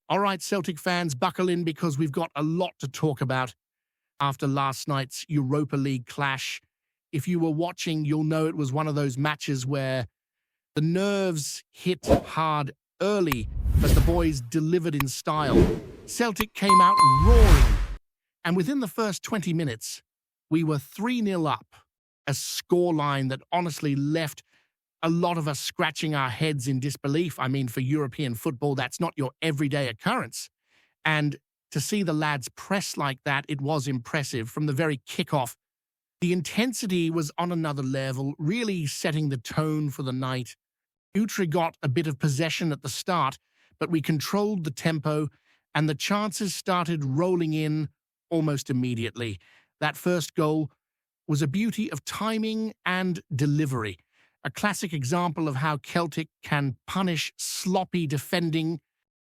All right, Celtic fans, buckle in because we've got a lot to talk about after last night's Europa League clash. If you were watching, you'll know it was one of those matches where the nerves hit hard early, but the boys delivered in style. Celtic came out roaring, and within the first 20 minutes, we were 3-0 up, a scoreline that honestly left a lot of us scratching our heads in disbelief. I mean, for European football, that's not your everyday occurrence. And to see the lads press like that, it was impressive from the very kickoff. The intensity was on another level, really setting the tone for the night. Utrecht got a bit of possession at the start, but we controlled the tempo, and the chances started rolling in almost immediately. That first goal was a beauty of timing and delivery. A classic example of how Celtic can punish sloppy defending,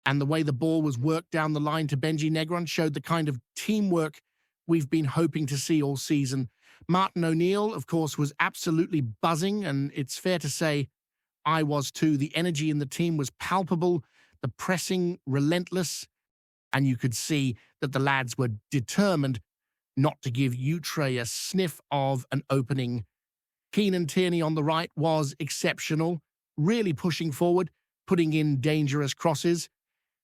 and the way the ball was worked down the line to Benji Negron showed the kind of teamwork we've been hoping to see all season. Martin O'Neill, of course, was absolutely buzzing, and it's fair to say I was too. The energy in the team was palpable, the pressing relentless, and you could see that the lads were determined not to give Utrecht a sniff of an opening. Keenan Tierney on the right was exceptional, really pushing forward, putting in dangerous crosses,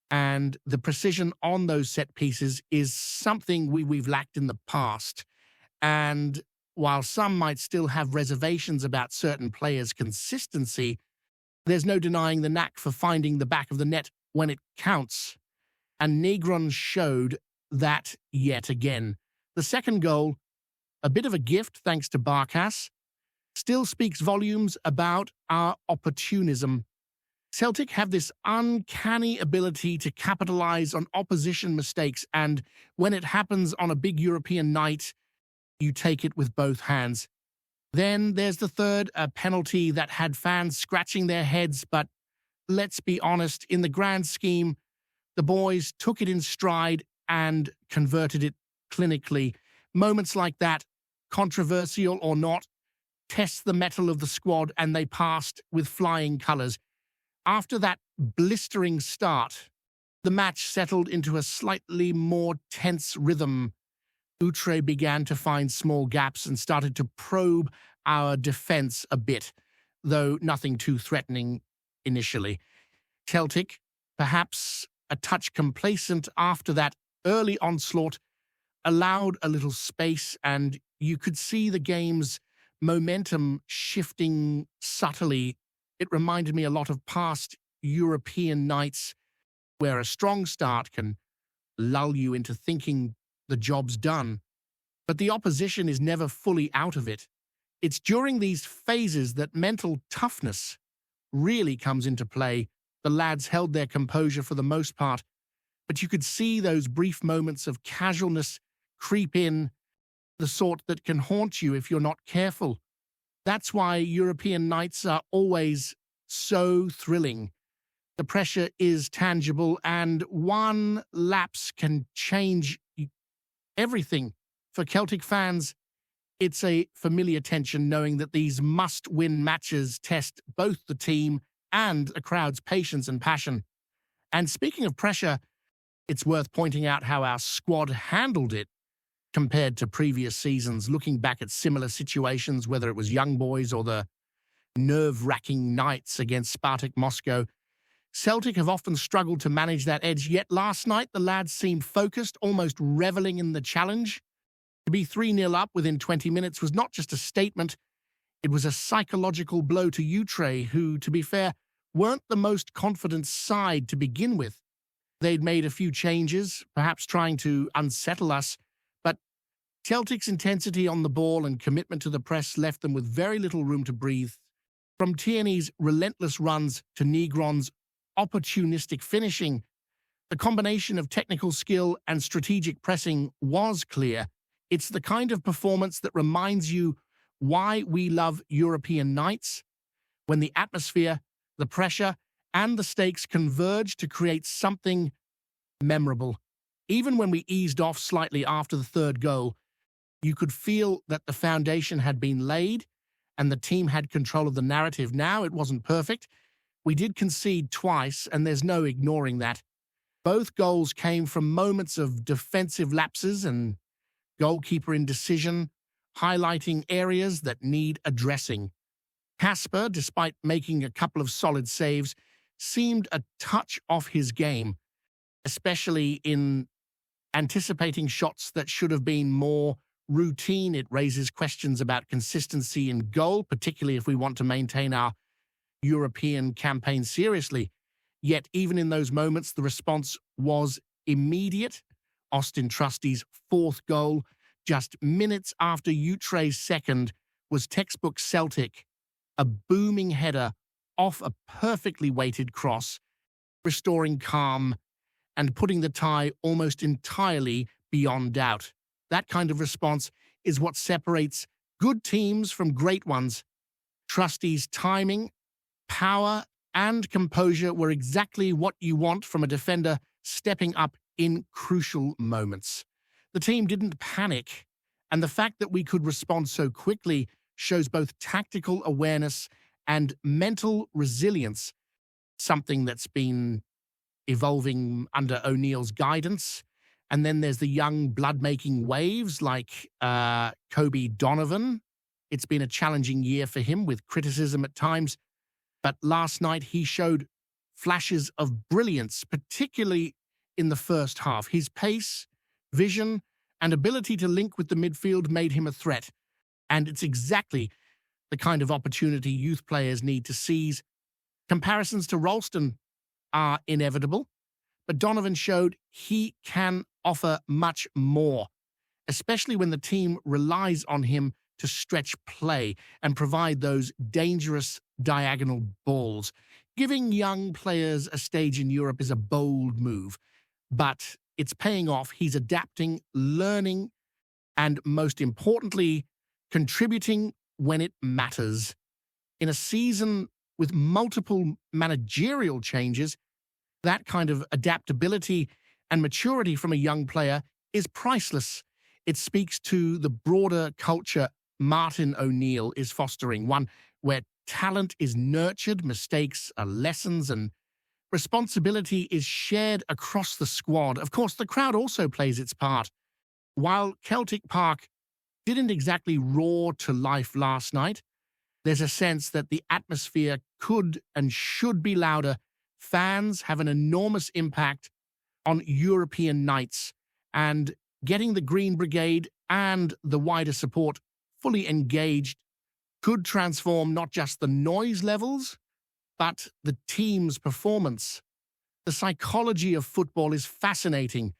and the precision on those set pieces is something we've lacked in the past. And while some might still have reservations about certain players' consistency, there's no denying the knack for finding the back of the net when it counts. And Negron showed that yet again. The second goal, a bit of a gift thanks to Barkas, still speaks volumes about our opportunism. Celtic have this uncanny ability to capitalize on opposition mistakes, and when it happens on a big European night, you take it with both hands. Then there's the third, a penalty that had fans scratching their heads, but let's be honest, in the grand scheme, the boys took it in stride and converted it clinically. Moments like that, controversial or not, test the mettle of the squad, and they passed with flying colours. After that blistering start, the match settled into a slightly more tense rhythm. Utrecht began to find small gaps and started to probe our defence a bit, though nothing too threatening initially. Celtic, perhaps a touch complacent after that early onslaught, allowed a little space, and you could see the game's momentum shifting subtly. It reminded me a lot of past European nights where a strong start can lull you into thinking the job's done, but the opposition is never fully out of it. It's during these phases that mental toughness really comes into play. The lads held their composure for the most part, but you could see those brief moments of casualness creep in, the sort that can haunt you if you're not careful. That's why European nights are always so thrilling. The pressure is tangible, and one lapse can change everything. For Celtic fans, it's a familiar tension knowing that these must-win matches test both the team and a crowd's patience and passion. And speaking of pressure, it's worth pointing out how our squad handled it compared to previous seasons, looking back at similar situations, whether it was young boys or the nerve-wracking nights against Spartak Moscow. Celtic have often struggled to manage that edge, yet last night the lads seemed focused, almost reveling in the challenge. To be 3-0 up within 20 minutes was not just a statement, it was a psychological blow to Utrecht, who, to be fair, weren't the most confident side to begin with. They'd made a few changes, perhaps trying to unsettle us, but Celtic's intensity on the ball and commitment to the press left them with very little room to breathe. From Tierney's relentless runs to Negron's opportunistic finishing, the combination of technical skill and strategic pressing was clear. It's the kind of performance that reminds you why we love European nights, when the atmosphere, the pressure, and the stakes converge to create something memorable. Even when we eased off slightly after the third goal, you could feel that the foundation had been laid and the team had control of the narrative. Now, it wasn't perfect. We did concede twice, and there's no ignoring that. Both goals came from moments of defensive lapses and goalkeeper indecision, highlighting areas that need addressing. Casper, despite making a couple of solid saves, seemed a touch off his game, especially in anticipating shots that should have been more routine. It raises questions about consistency in goal, particularly if we want to maintain our European campaign seriously. Yet, even in those moments, the response was immediate. Austin Trusty's fourth goal, just minutes after Utre's second, was textbook Celtic, a booming header off a perfectly weighted cross, restoring calm and putting the tie almost entirely beyond doubt. That kind of response is what separates good teams from great ones. Trusty's timing, power, and composure were exactly what you want from a defender stepping up in crucial moments. The team didn't panic, and the fact that we could respond so quickly shows both tactical awareness and mental resilience, something that's been evolving under O'Neill's guidance. And then there's the young blood-making waves like Kobe Donovan. It's been a challenging year for him with criticism at times, but last night he showed flashes of brilliance, particularly in the first half. His pace, vision, and ability to link with the midfield made him a threat, and it's exactly the kind of opportunity youth players need to seize. Comparisons to Ralston are inevitable, but Donovan showed he can offer much more, especially when the team relies on him to stretch play and provide those dangerous diagonal balls. Giving young players a stage in Europe is a bold move, but it's paying off. He's adapting, learning, and most importantly, contributing when it matters. In a season with multiple managerial changes, that kind of adaptability and maturity from a young player is priceless. It speaks to the broader culture Martin O'Neill is fostering, one where talent is nurtured, mistakes are lessons, and responsibility is shared across the squad. Of course, the crowd also plays its part. While Celtic Park didn't exactly roar to life last night, there's a sense that the atmosphere could and should be louder. Fans have an enormous impact on European nights, and getting the Green Brigade and the wider support fully engaged could transform not just the noise levels, but the team's performance. The psychology of football is fascinating,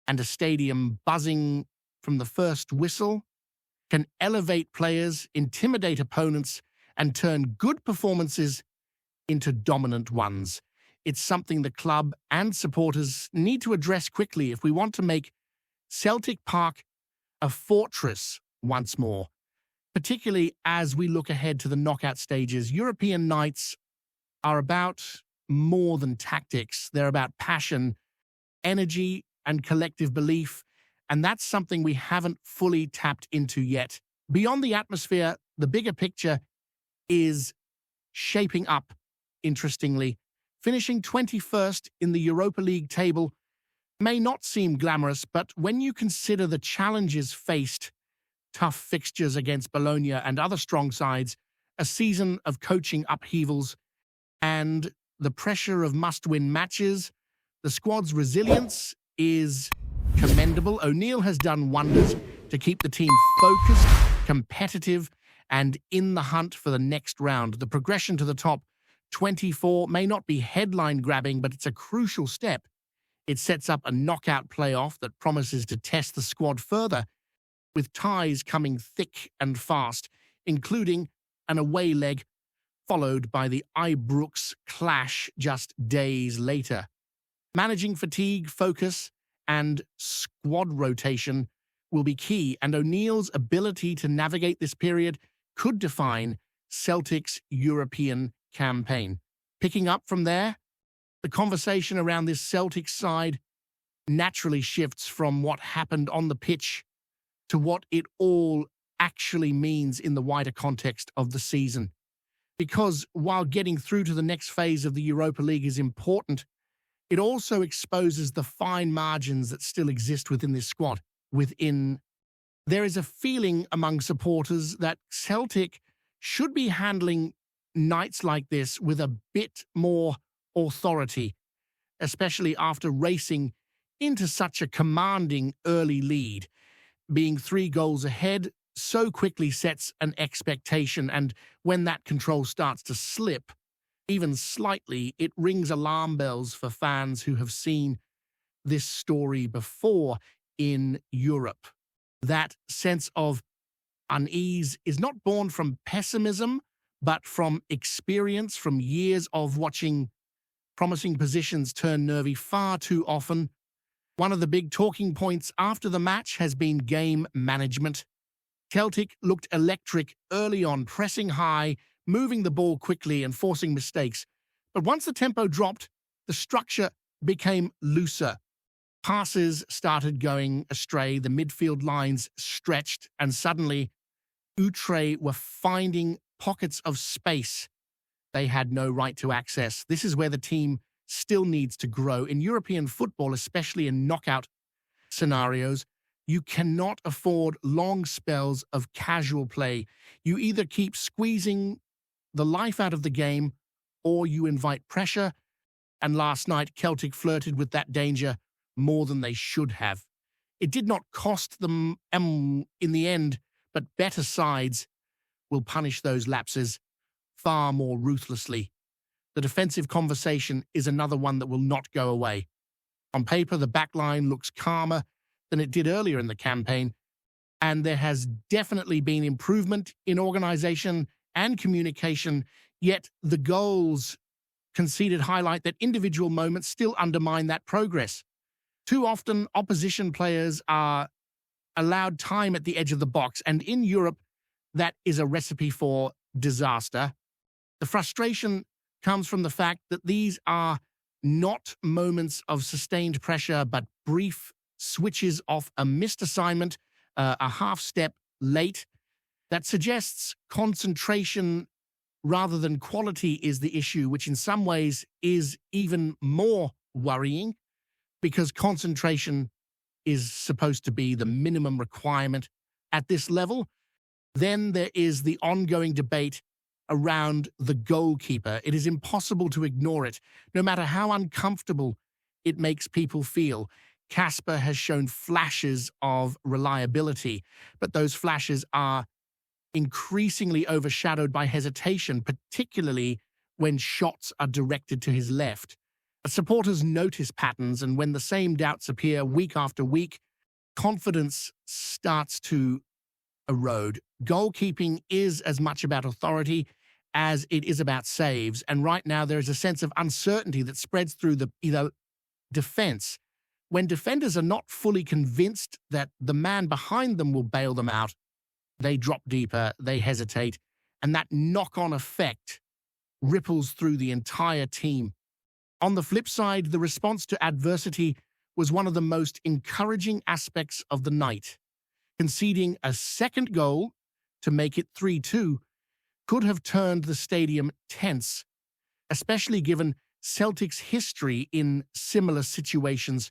and a stadium buzzing from the first whistle can elevate players, intimidate opponents, and turn good performances into dominant ones. It's something the club and supporters need to address quickly if we want to make Celtic Park a fortress once more, particularly as we look ahead to the knockout stages. European nights are about more than tactics. They're about passion, energy, and collective belief, and that's something we haven't fully tapped into yet. Beyond the atmosphere, the bigger picture is shaping up, interestingly. Finishing 21st in the Europa League table may not seem glamorous, but when you consider the challenges faced, tough fixtures against Bologna and other strong sides, a season of coaching upheavals, and the pressure of must-win matches, the squad's resilience is commendable. O'Neill has done wonders to keep the team focused, competitive, and in the hunt for the next round. The progression to the top 24 may not be headline-grabbing, but it's a crucial step. It sets up a knockout playoff that promises to test the squad further, with ties coming thick and fast, including an away leg followed by the Ibrox clash just days later. Managing fatigue, focus, and squad rotation will be key, and O'Neill's ability to navigate this period could define Celtic's European campaign. Picking up from there, the conversation around this Celtic side naturally shifts from what happened on the pitch to what it all actually means in the wider context of the season. Because while getting through to the next phase of the Europa League is important, It also exposes the fine margins that still exist within this squad. There is a feeling among supporters that Celtic should be handling nights like this with a bit more authority, especially after racing into such a commanding early lead. Being 3 goals ahead so quickly sets an expectation, and when that control starts to slip, even slightly, it rings alarm bells for fans who have seen this story before in Europe. That sense of unease is not born from pessimism, but from experience, from years of watching promising positions turn nervy far too often. One of the big talking points after the match has been game management. Celtic looked electric early on, pressing high, moving the ball quickly and forcing mistakes. But once the tempo dropped, the structure became looser. Passes started going astray, the midfield lines stretched, and suddenly Utrecht were finding pockets of space they had no right to access. This is where the team still needs to grow. In European football, especially in knockout scenarios, you cannot afford long spells of casual play. You either keep squeezing the life out of the game or you invite pressure, and last night Celtic flirted with that danger more than they should have. It did not cost them in the end, but better sides will punish those lapses far more ruthlessly. The defensive conversation is another one that will not go away. On paper, the backline looks calmer than it did earlier in the campaign, and there has definitely been improvement in organisation and communication, yet the goals conceded highlight that individual moments still undermine that progress. Too often, opposition players are allowed time at the edge of the box, and in Europe, that is a recipe for disaster. The frustration comes from the fact that these are not moments of sustained pressure, but brief switches off a missed assignment, a half step late. That suggests concentration rather than quality is the issue, which in some ways is even more worrying because concentration is supposed to be the minimum requirement at this level. Then there is the ongoing debate around the goalkeeper. It is impossible to ignore it, no matter how uncomfortable it makes people feel. Casper has shown flashes of reliability, but those flashes are increasingly overshadowed by hesitation, particularly when shots are directed to his left. Supporters notice patterns, and when the same doubts appear week after week, confidence starts to erode. Goalkeeping is as much about authority as it is about saves, and right now there is a sense of uncertainty that spreads through the defense. When defenders are not fully convinced that the man behind them will bail them out, they drop deeper, they hesitate, and that knock-on effect ripples through the entire team. On the flip side, the response to adversity was one of the most encouraging aspects of the night. Conceding a second goal to make it 3-2 could have turned the stadium tense, especially given Celtic's history in similar situations.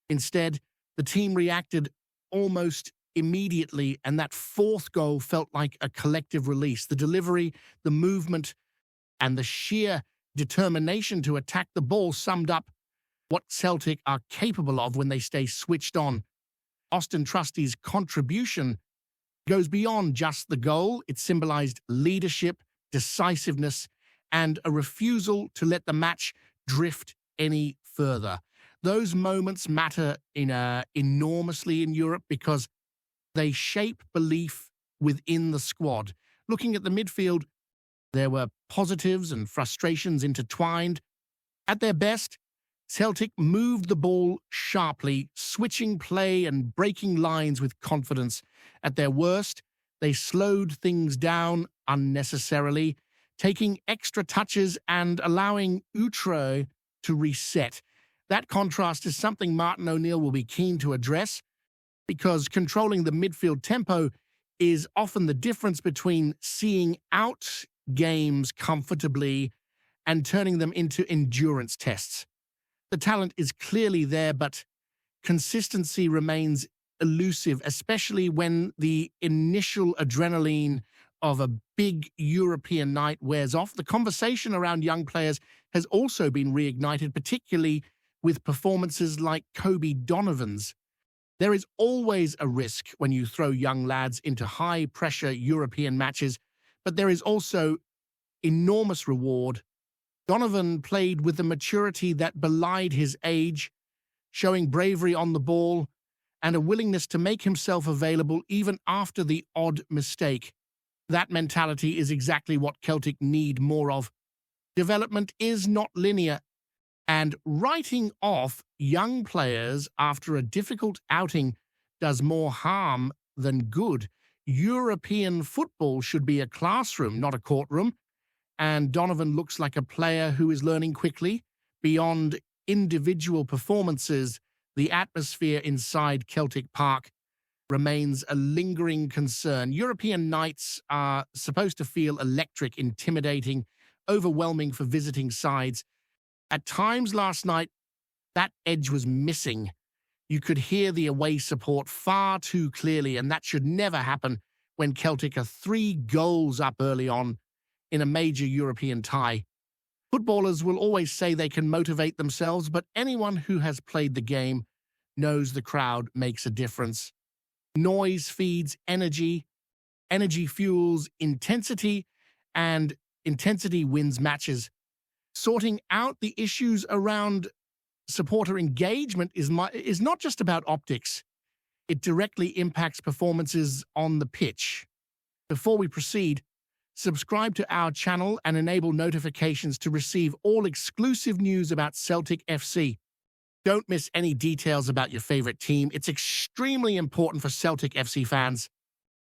Instead, the team reacted almost immediately, and that fourth goal felt like a collective release. The delivery, the movement, and the sheer determination to attack the ball summed up what Celtic are capable of when they stay switched on. Austin Trusty's contribution goes beyond just the goal. It symbolized leadership, decisiveness, and a refusal to let the match drift any further. Those moments matter enormously in Europe because they shape belief within the squad. Looking at the midfield, there were positives and frustrations intertwined. At their best, Celtic moved the ball sharply, switching play and breaking lines with confidence. At their worst, they slowed things down unnecessarily, taking extra touches and allowing Utrecht to reset. That contrast is something Martin O'Neill will be keen to address, because controlling the midfield tempo is often the difference between seeing out games comfortably and turning them into endurance tests. The talent is clearly there, but consistency remains elusive, especially when the initial adrenaline of a big European night wears off. The conversation around young players has also been reignited, particularly with performances like Kobe Donovan's. There is always a risk when you throw young lads into high-pressure European matches, but there is also enormous reward. Donovan played with the maturity that belied his age, showing bravery on the ball and a willingness to make himself available even after the odd mistake. That mentality is exactly what Celtic need more of. Development is not linear, and writing off young players after a difficult outing does more harm than good. European football should be a classroom, not a courtroom, and Donovan looks like a player who is learning quickly. Beyond individual performances, the atmosphere inside Celtic Park remains a lingering concern. European nights are supposed to feel electric, intimidating, overwhelming for visiting sides. At times last night, that edge was missing. You could hear the away support far too clearly, and that should never happen when Celtic are 3 goals up early on in a major European tie. Footballers will always say they can motivate themselves, but anyone who has played the game knows the crowd makes a difference. Noise feeds energy, energy fuels intensity, and intensity wins matches. Sorting out the issues around supporter engagement is not just about optics. It directly impacts performances on the pitch. Before we proceed, subscribe to our channel and enable notifications to receive all exclusive news about Celtic FC. Don't miss any details about your favorite team. It's extremely important for Celtic FC fans.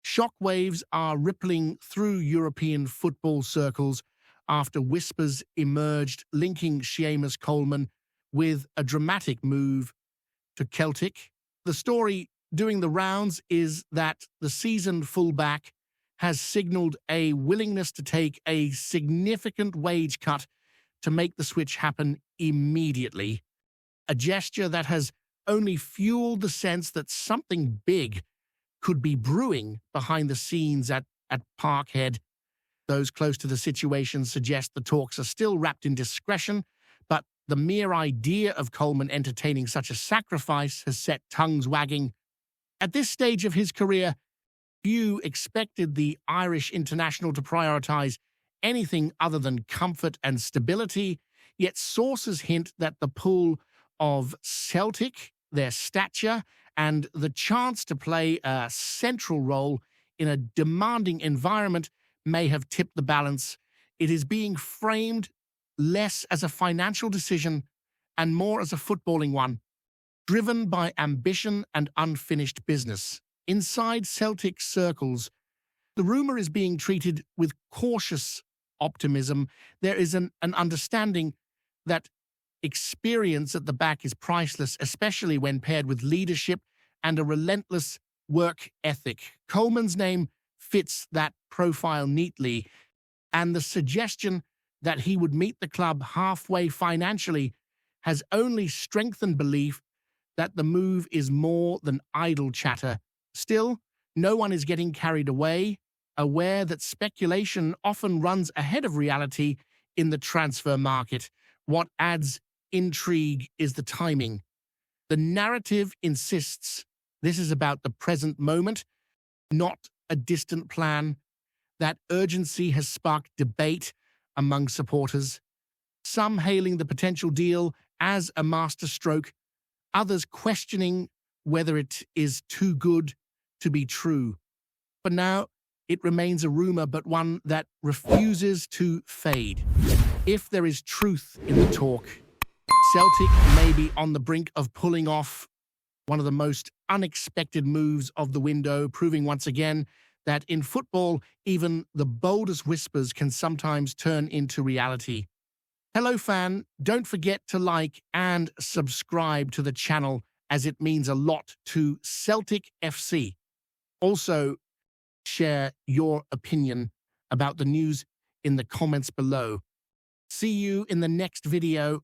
Shockwaves are rippling through European football circles after whispers emerged linking SÉAMUS Coleman with a dramatic move to Celtic. The story doing the rounds is that the seasoned fullback has signaled a willingness to take a significant wage cut to make the switch happen immediately. A gesture that has only fueled the sense that something big could be brewing behind the scenes at Parkhead. Those close to the situation suggest the talks are still wrapped in discretion, but the mere idea of Coleman entertaining such a sacrifice has set tongues wagging. At this stage of his career, few expected the Irish international to prioritize anything other than comfort and stability, yet sources hint that the pull of Celtic, their stature, and the chance to play a central role in a demanding environment may have tipped the balance. It is being framed less as a financial decision and more as a footballing one, driven by ambition and unfinished business. Inside Celtic circles, the rumor is being treated with cautious optimism. There is an understanding that experience at the back is priceless, especially when paired with leadership and a relentless work ethic. Coleman's name fits that profile neatly, and the suggestion that he would meet the club halfway financially has only strengthened belief that the move is more than idle chatter. Still, no one is getting carried away, aware that speculation often runs ahead of reality in the transfer market. What adds intrigue is the timing. The narrative insists this is about the present moment, not a distant plan. That urgency has sparked debate among supporters, some hailing the potential deal as a masterstroke, others questioning whether it is too good to be true. For now, it remains a rumor, but one that refuses to fade. If there is truth in the talk, Celtic may be on the brink of pulling off one of the most unexpected moves of the window, proving once again that in football, even the boldest whispers can sometimes turn into reality. Hello, fan. Don't forget to like and subscribe to the channel, as it means a lot to Celtic FC. Also, share your opinion about the news in the comments below. See you in the next video.